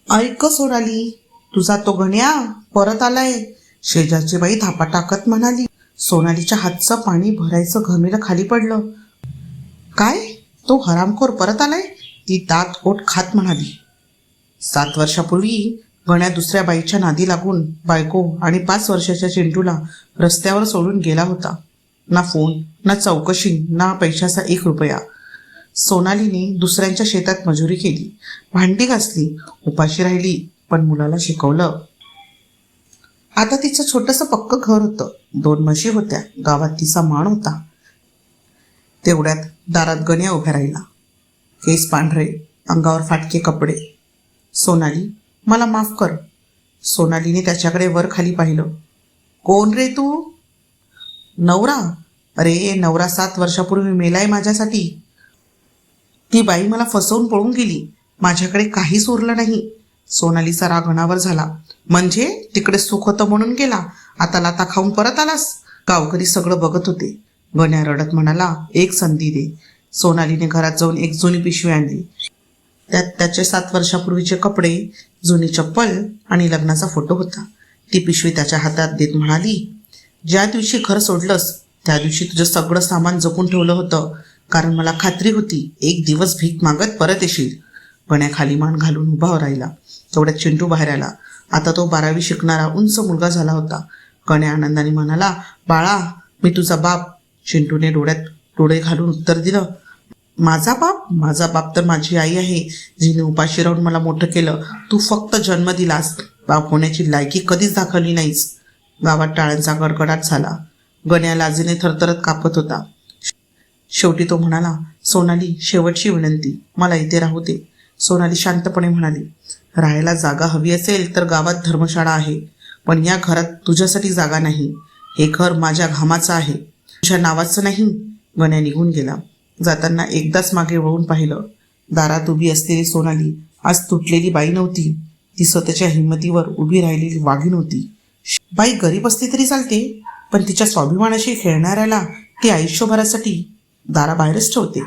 ऐक सोनाली, तुझा तो गण्या परत आलाय, शेजारची बाई धापा टाकत म्हणाली. सोनालीच्या हातचं पाणी भरायचं घमेलं खाली पडलं. काय, तो हरामखोर परत आलाय? ती दात ओठ खात म्हणाली. 7 वर्षापूर्वी गण्या दुसऱ्या बाईच्या नादी लागून बायको आणि 5 वर्षाच्या चिंटूला रस्त्यावर सोडून गेला होता. ना फोन, ना चौकशी, ना पैशाचा 1 रुपया. सोनालीने दुसऱ्यांच्या शेतात मजुरी केली, भांडी घासली, उपाशी राहिली, पण मुलाला शिकवलं. आता तिचं छोटंसं पक्क घर होतं, 2 म्हशी होत्या, गावात तिचा मान होता. तेवढ्यात दारात गण्या उभ्या राहिला. केस पांढरे, अंगावर फाटके कपडे. सोनाली, मला माफ कर. सोनालीने त्याच्याकडे वर खाली पाहिलं. कोण रे तू? नवरा. अरे नवरा 7 वर्षापूर्वी मेलाय माझ्यासाठी. ती बाई मला फसवून पळून गेली, माझ्याकडे काहीच उरलं नाही. सोनालीचा राग अनावर झाला. म्हणजे तिकडे सुख होतं म्हणून गेला, आता लाता खाऊन परत आलास? गावकरी सगळं बघत होते. गण्या रडत म्हणाला, 1 संधी दे. सोनालीने घरात जाऊन एक जुनी पिशवी आणली. त्यात त्याचे 7 वर्षापूर्वीचे कपडे, जुनी चप्पल आणि लग्नाचा फोटो होता. ती पिशवी त्याच्या हातात देत म्हणाली, ज्या दिवशी घर सोडलंस त्या दिवशी तुझं सगळं सामान जपून ठेवलं होतं, कारण मला खात्री होती 1 दिवस भीक मागत परत येशील. गण्या खाली मान घालून उभा राहिला. तेवढ्यात चिंटू बाहेर आला. आता तो 12वी शिकणारा उंच मुलगा झाला होता. गण्या आनंदाने म्हणाला, बाळा, मी तुझा बाप. चिंटूने डोळ्यात डोळे घालून उत्तर दिलं, माझा बाप? माझा बाप तर माझी आई आहे, जिने उपाशी राहून मला मोठं केलं. तू फक्त जन्म दिलास, बाप होण्याची लायकी कधीच दाखवली नाहीस. गावात टाळ्यांचा गडगडाट झाला. गण्या लाजेने थरथरत कापत होता. शेवटी तो म्हणाला, सोनाली, शेवटची विनंती, मला इथे राहू दे. सोनाली शांतपणे म्हणाली, राहायला जागा हवी असेल तर गावात धर्मशाळा आहे, पण या घरात तुझ्यासाठी जागा नाही. हे घर माझ्या घामाचं आहे, तुझ्या नावाचं नाही. गण्या निघून गेला. जाताना एकदाच मागे वळून पाहिलं. दारात उभी असलेली सोनाली आज तुटलेली बाई नव्हती, ती स्वतःच्या हिंमतीवर उभी राहिलेली वाघीण होती. बाई गरीब असली तरी चालते, पण तिच्या स्वाभिमानाशी खेळणाऱ्याला ती आयुष्यभरासाठी दाराबाहेरच ठेवते.